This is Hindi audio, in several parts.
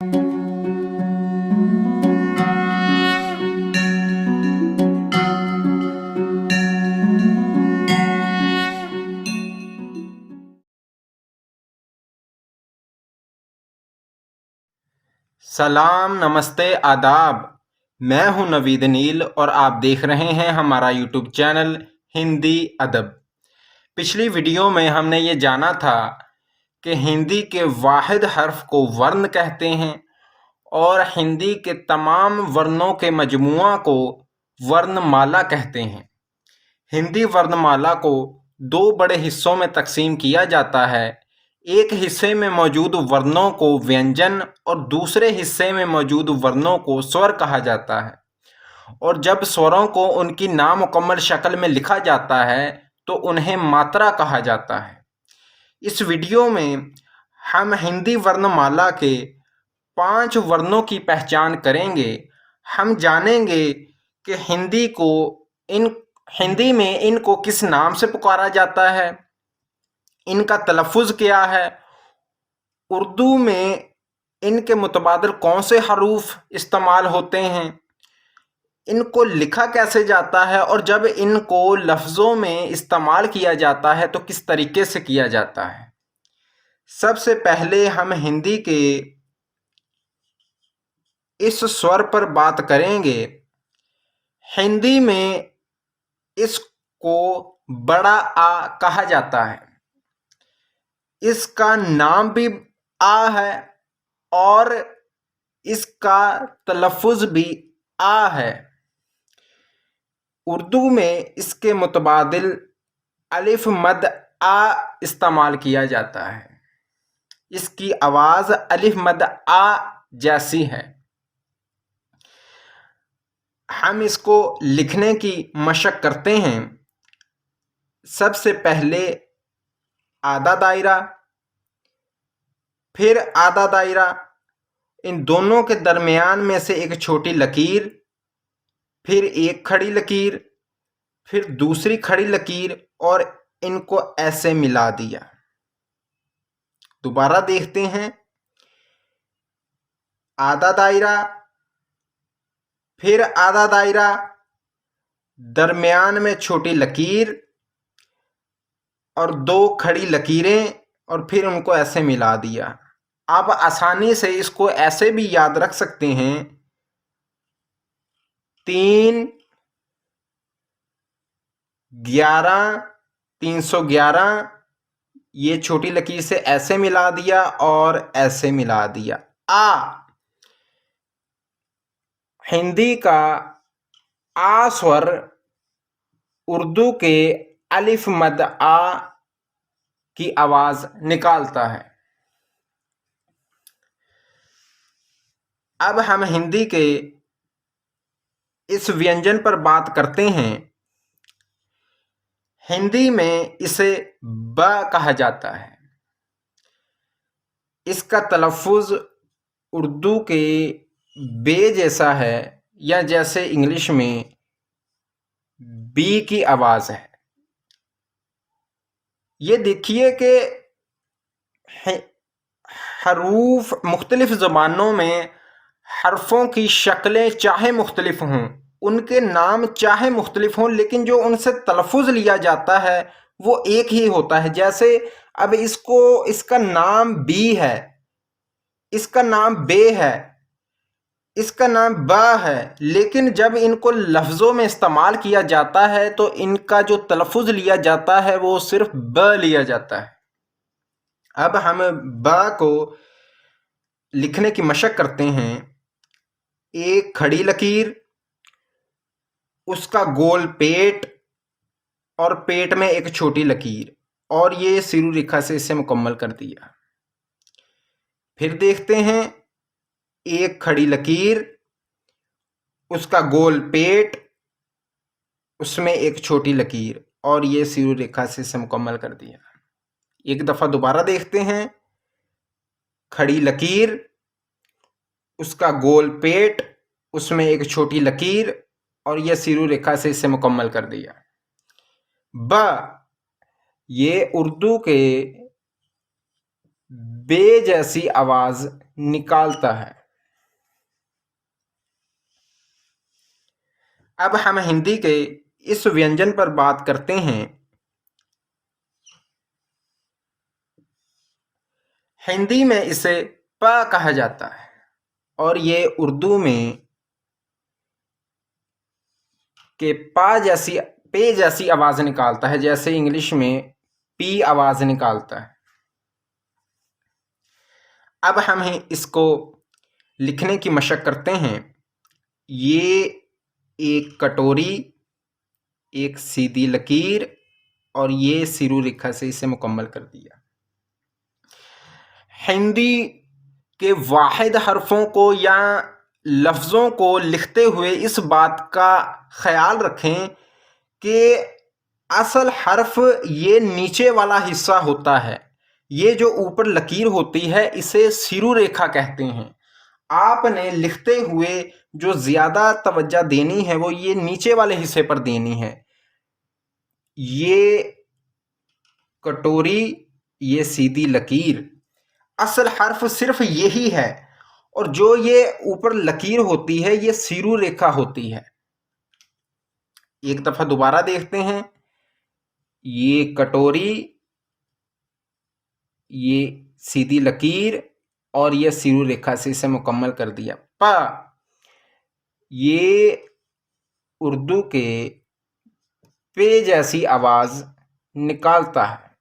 सलाम, नमस्ते, आदाब। मैं हूं नवीद नील और आप देख रहे हैं हमारा यूट्यूब चैनल हिंदी अदब। पिछली वीडियो में हमने ये जाना था कि हिंदी के वाहिद हर्फ को वर्ण कहते हैं और हिंदी के तमाम वर्णों के मजमुआ को वर्णमाला कहते हैं। हिंदी वर्णमाला को दो बड़े हिस्सों में तकसीम किया जाता है। एक हिस्से में मौजूद वर्णों को व्यंजन और दूसरे हिस्से में मौजूद वर्णों को स्वर कहा जाता है। और जब स्वरों को उनकी नामुकम्मल शक्ल में लिखा जाता है तो उन्हें मात्रा कहा जाता है। इस वीडियो में हम हिंदी वर्णमाला के 5 वर्णों की पहचान करेंगे। हम जानेंगे कि हिंदी में इनको किस नाम से पुकारा जाता है, इनका तलफ़ुज़ क्या है, उर्दू में इनके मुतबादिल कौन से हरूफ इस्तेमाल होते हैं, इनको लिखा कैसे जाता है और जब इनको लफ्ज़ों में इस्तेमाल किया जाता है तो किस तरीके से किया जाता है। सबसे पहले हम हिंदी के इस स्वर पर बात करेंगे। हिंदी में इसको बड़ा आ कहा जाता है। इसका नाम भी आ है और इसका तलफ़ुज़ भी आ है। उर्दू में इसके मुतबादिल अलिफ मद आ इस्तेमाल किया जाता है। इसकी आवाज़ अलिफ मद आ जैसी है। हम इसको लिखने की मशक करते हैं। सबसे पहले आधा दायरा, फिर आधा दायरा, इन दोनों के दरमियान में से एक छोटी लकीर, फिर एक खड़ी लकीर, फिर दूसरी खड़ी लकीर और इनको ऐसे मिला दिया। दोबारा देखते हैं। आधा दायरा, फिर आधा दायरा, दरमियान में छोटी लकीर और दो खड़ी लकीरें और फिर उनको ऐसे मिला दिया। आप आसानी से इसको ऐसे भी याद रख सकते हैं। 3 11 311, ये छोटी लकीर से ऐसे मिला दिया और ऐसे मिला दिया। आ, हिंदी का आ स्वर उर्दू के अलिफ मद आ की आवाज निकालता है। अब हम हिंदी के इस व्यंजन पर बात करते हैं। हिंदी में इसे ब कहा जाता है। इसका तलफ़ुज़ उर्दू के बे जैसा है या जैसे इंग्लिश में बी की आवाज़ है। ये देखिए कि हरूफ मुख्तलिफ ज़बानों में हरफों की शक्लें चाहे मुख्तलिफ हों, उनके नाम चाहे मुख्तलिफ हों, लेकिन जो उनसे तलफ़ुज़ लिया जाता है वो एक ही होता है। जैसे अब इसका नाम बी है, इसका नाम बे है, इसका नाम ब है, लेकिन जब इनको लफ्ज़ों में इस्तेमाल किया जाता है तो इनका जो तलफ़ुज़ लिया जाता है वो सिर्फ ब लिया जाता है। अब हम ब को लिखने की मशक करते हैं। एक खड़ी लकीर, उसका गोल पेट और पेट में एक छोटी लकीर और ये सिरू रेखा से इसे मुकम्मल कर दिया। फिर देखते हैं, एक खड़ी लकीर, उसका गोल पेट, उसमें एक छोटी लकीर और ये सिरू रेखा से इसे मुकम्मल कर दिया। एक दफ़ा दोबारा देखते हैं। खड़ी लकीर, उसका गोल पेट, उसमें एक छोटी लकीर और यह सिरू रेखा से इसे मुकम्मल कर दिया। ब, ये उर्दू के बे जैसी आवाज निकालता है। अब हम हिंदी के इस व्यंजन पर बात करते हैं। हिंदी में इसे प कहा जाता है और ये उर्दू में के पे जैसी आवाज निकालता है, जैसे इंग्लिश में पी आवाज निकालता है। अब हम इसको लिखने की मशक करते हैं। ये एक कटोरी, एक सीधी लकीर और ये सिरू रेखा से इसे मुकम्मल कर दिया। हिंदी के वाहिद हरफों को या लफ्ज़ों को लिखते हुए इस बात का ख्याल रखें कि असल हर्फ ये नीचे वाला हिस्सा होता है। ये जो ऊपर लकीर होती है इसे सिरू रेखा कहते हैं। आपने लिखते हुए जो ज़्यादा तवज्जो देनी है वो ये नीचे वाले हिस्से पर देनी है। ये कटोरी, ये सीधी लकीर, असल हर्फ सिर्फ यही है और जो ये ऊपर लकीर होती है ये सिरू रेखा होती है। एक दफा दोबारा देखते हैं। ये कटोरी, ये सीधी लकीर और ये सिरू रेखा से इसे मुकम्मल कर दिया। प ये उर्दू के पे जैसी आवाज निकालता है।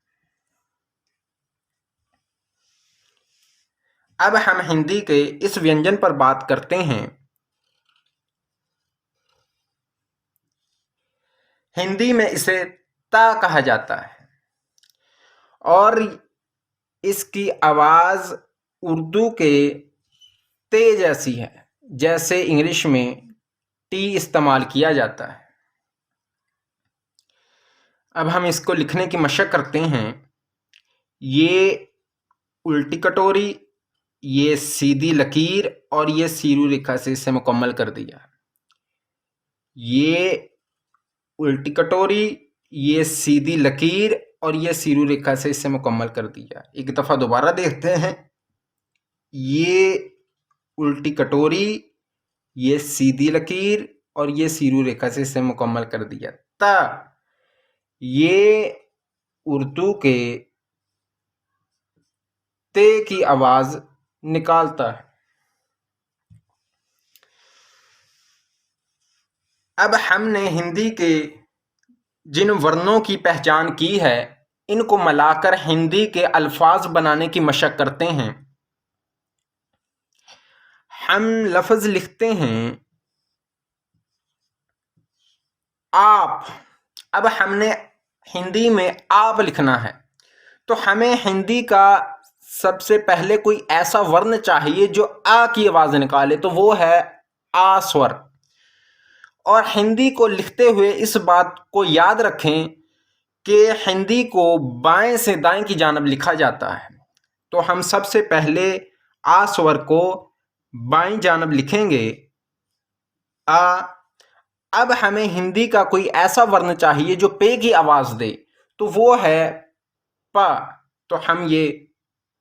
अब हम हिंदी के इस व्यंजन पर बात करते हैं। हिंदी में इसे ता कहा जाता है और इसकी आवाज उर्दू के ते जैसी है, जैसे इंग्लिश में टी इस्तेमाल किया जाता है। अब हम इसको लिखने की मशक करते हैं। ये उल्टी कटोरी, ये सीधी लकीर और ये सीरू रेखा से इसे मुकम्मल कर दिया। ये उल्टी कटोरी, ये सीधी लकीर और ये सीरू रेखा से इसे मुकम्मल कर दिया। एक दफ़ा दोबारा देखते हैं। ये उल्टी कटोरी, ये सीधी लकीर और ये सीरू रेखा से इसे मुकम्मल कर दिया। ता ये उर्दू के ते की आवाज निकालता है। अब हमने हिंदी के जिन वर्णों की पहचान की है इनको मिलाकर हिंदी के अल्फाज बनाने की मशक करते हैं। हम लफ्ज लिखते हैं आप। अब हमने हिंदी में आप लिखना है तो हमें हिंदी का सबसे पहले कोई ऐसा वर्ण चाहिए जो आ की आवाज निकाले, तो वो है आ स्वर। और हिंदी को लिखते हुए इस बात को याद रखें कि हिंदी को बाएं से दाएं की जानब लिखा जाता है। तो हम सबसे पहले आ स्वर को बाएं जानब लिखेंगे, आ। अब हमें हिंदी का कोई ऐसा वर्ण चाहिए जो पे की आवाज दे, तो वो है पा। तो हम ये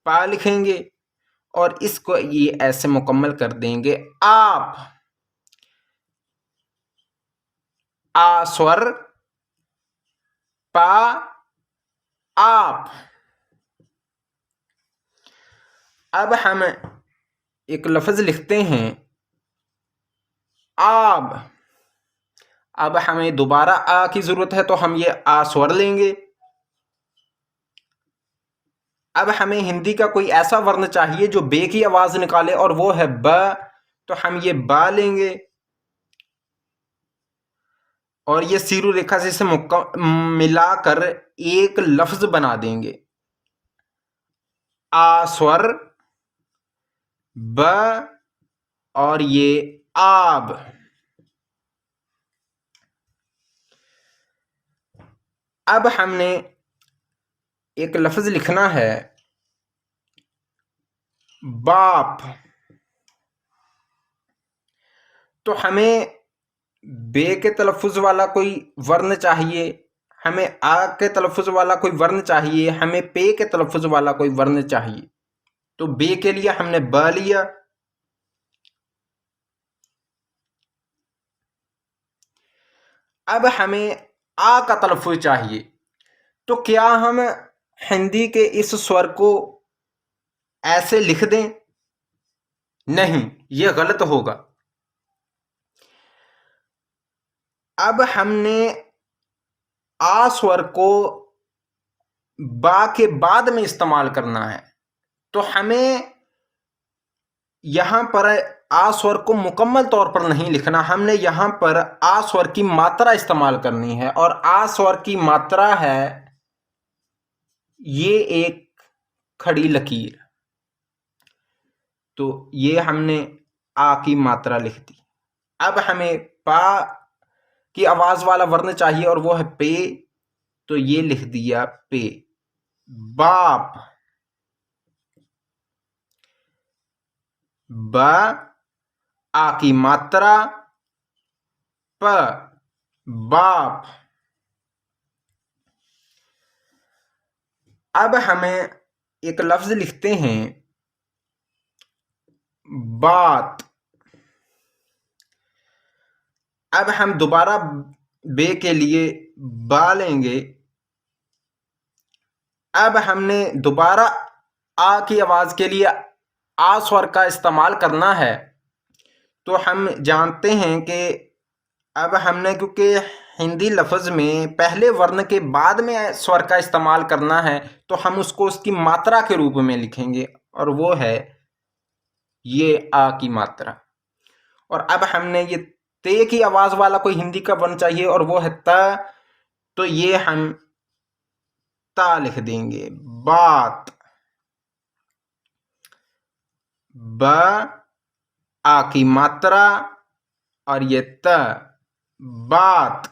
पा लिखेंगे और इसको ये ऐसे मुकम्मल कर देंगे, आप। आ स्वर, पा, आप। अब हम एक लफ्ज लिखते हैं आब। अब हमें दोबारा आ की जरूरत है तो हम ये आ स्वर लेंगे। अब हमें हिंदी का कोई ऐसा वर्ण चाहिए जो बे की आवाज निकाले और वो है ब, तो हम ये बा लेंगे और ये सीरू रेखा से इसे मिलाकर एक लफ्ज बना देंगे, आ स्वर, ब और ये आब। अब हमने एक लफ्ज लिखना है बाप। तो हमें बे के तलफ़ुज़ वाला कोई वर्ण चाहिए, हमें आ के तलफ़ुज़ वाला कोई वर्ण चाहिए, हमें पे के तलफ़ुज़ वाला कोई वर्ण चाहिए। तो बे के लिए हमने ब लिया। अब हमें आ का तलफ़ुज़ चाहिए, तो क्या हम हिंदी के इस स्वर को ऐसे लिख दें? नहीं, ये गलत होगा। अब हमने आ स्वर को बा के बाद में इस्तेमाल करना है, तो हमें यहाँ पर आ स्वर को मुकम्मल तौर पर नहीं लिखना, हमने यहाँ पर आ स्वर की मात्रा इस्तेमाल करनी है। और आ स्वर की मात्रा है ये एक खड़ी लकीर। तो ये हमने आ की मात्रा लिख दी। अब हमें पा की आवाज वाला वर्ण चाहिए और वो है पे, तो ये लिख दिया पे। बाप, ब आ की मात्रा प, बाप। अब हमें एक लफ्ज लिखते हैं बात। अब हम दोबारा बे के लिए बा लेंगे। अब हमने दोबारा आ की आवाज के लिए आ स्वर का इस्तेमाल करना है, तो हम जानते हैं कि अब हमने, क्योंकि हिंदी लफ्ज में पहले वर्ण के बाद में स्वर का इस्तेमाल करना है, तो हम उसको उसकी मात्रा के रूप में लिखेंगे और वो है ये आ की मात्रा। और अब हमने ये ते की आवाज वाला कोई हिंदी का वर्ण चाहिए और वो है त, तो ये हम ता लिख देंगे, बात। ब आ की मात्रा और ये त, बात।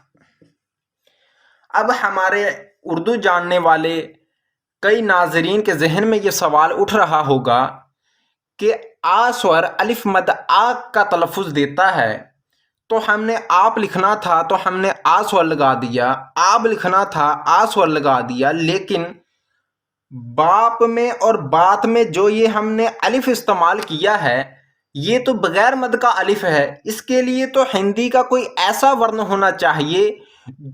अब हमारे उर्दू जानने वाले कई नाजरीन के जहन में ये सवाल उठ रहा होगा कि आ स्वर अलिफ मद आ का तलफ़ुज़ देता है, तो हमने आप लिखना था तो हमने आ स्वर लगा दिया, आब लिखना था आ स्वर लगा दिया, लेकिन बाप में और बात में जो ये हमने अलिफ इस्तेमाल किया है, ये तो बगैर मद का अलिफ है। इसके लिए तो हिंदी का कोई ऐसा वर्ण होना चाहिए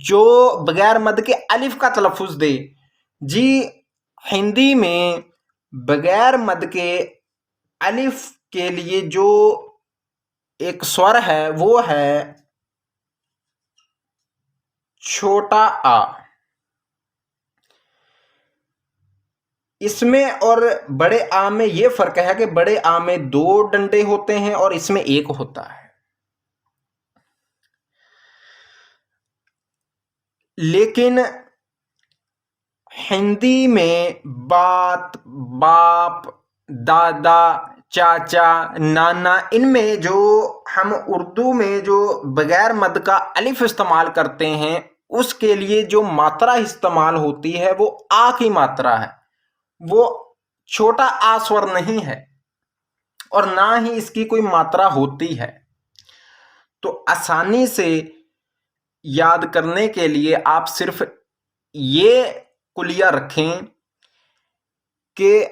जो बगैर मद के अलिफ का तलफ़ुज़ दे। जी, हिंदी में बगैर मद के अलिफ के लिए जो एक स्वर है वो है छोटा आ। इसमें और बड़े आ में ये फर्क है कि बड़े आ में 2 डंडे होते हैं और इसमें 1 होता है। लेकिन हिंदी में बात, बाप, दादा, चाचा, नाना, इनमें जो हम उर्दू में जो बगैर मद का अलिफ इस्तेमाल करते हैं, उसके लिए जो मात्रा इस्तेमाल होती है वो आ की मात्रा है, वो छोटा आ स्वर नहीं है और ना ही इसकी कोई मात्रा होती है। तो आसानी से याद करने के लिए आप सिर्फ ये कुलिया रखें कि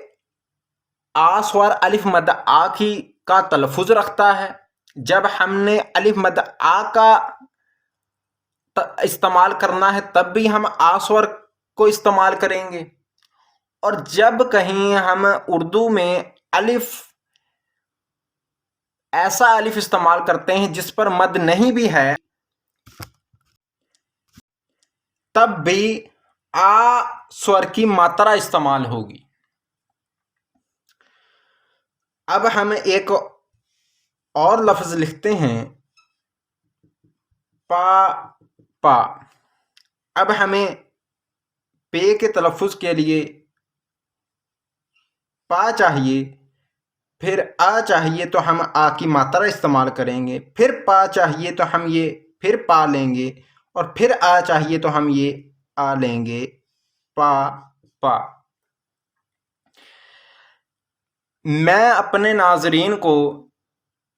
आ स्वर अलिफ मद आ की का तलफ़ुज़ रखता है। जब हमने अलिफ मद आ का इस्तेमाल करना है तब भी हम आ स्वर को इस्तेमाल करेंगे, और जब कहीं हम उर्दू में अलिफ, ऐसा अलिफ इस्तेमाल करते हैं जिस पर मद नहीं भी है, तब भी आ स्वर की मात्रा इस्तेमाल होगी। अब हम एक और लफ्ज लिखते हैं पा, पा। अब हमें पे के तलफ़ुज़ के लिए पा चाहिए, फिर आ चाहिए तो हम आ की मात्रा इस्तेमाल करेंगे, फिर पा चाहिए तो हम ये फिर पा लेंगे, और फिर आ चाहिए तो हम ये आ लेंगे, पा, पा। मैं अपने नाजरीन को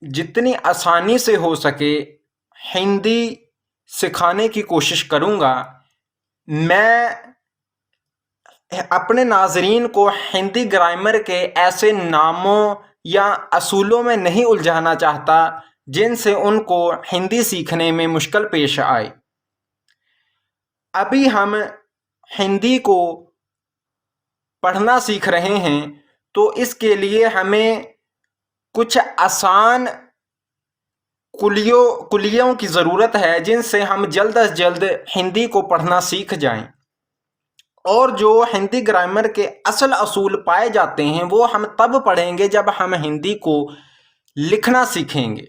जितनी आसानी से हो सके हिंदी सिखाने की कोशिश करूँगा। मैं अपने नाजरीन को हिंदी ग्रामर के ऐसे नामों या असूलों में नहीं उलझाना चाहता जिनसे उनको हिंदी सीखने में मुश्किल पेश आए। अभी हम हिंदी को पढ़ना सीख रहे हैं, तो इसके लिए हमें कुछ आसान कुलियों की ज़रूरत है जिनसे हम जल्द अज जल्द हिंदी को पढ़ना सीख जाएं। और जो हिंदी ग्रामर के असल असूल पाए जाते हैं वो हम तब पढ़ेंगे जब हम हिंदी को लिखना सीखेंगे।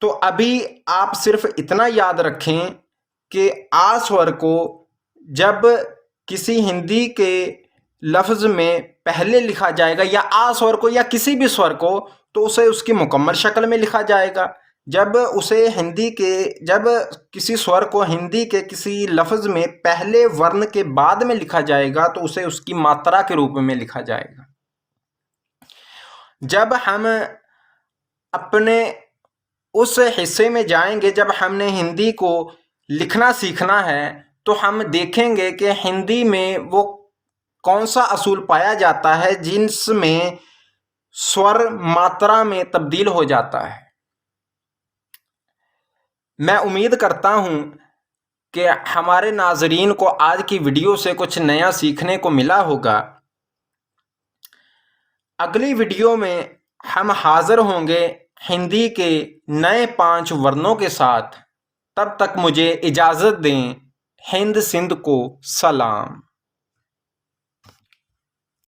तो अभी आप सिर्फ इतना याद रखें कि आ स्वर को जब किसी हिंदी के लफ्ज़ में पहले लिखा जाएगा, या आ स्वर को या किसी भी स्वर को, तो उसे उसकी मुकम्मल शक्ल में लिखा जाएगा। जब किसी स्वर को हिंदी के किसी लफ्ज़ में पहले वर्ण के बाद में लिखा जाएगा तो उसे उसकी मात्रा के रूप में लिखा जाएगा। जब हम अपने उस हिस्से में जाएंगे जब हमने हिंदी को लिखना सीखना है, तो हम देखेंगे कि हिंदी में वो कौन सा असूल पाया जाता है जिसमें स्वर मात्रा में तब्दील हो जाता है। मैं उम्मीद करता हूँ कि हमारे नाजरीन को आज की वीडियो से कुछ नया सीखने को मिला होगा। अगली वीडियो में हम हाज़िर होंगे हिंदी के नए 5 वर्णों के साथ। तब तक मुझे इजाज़त दें। हिंद सिंध को सलाम।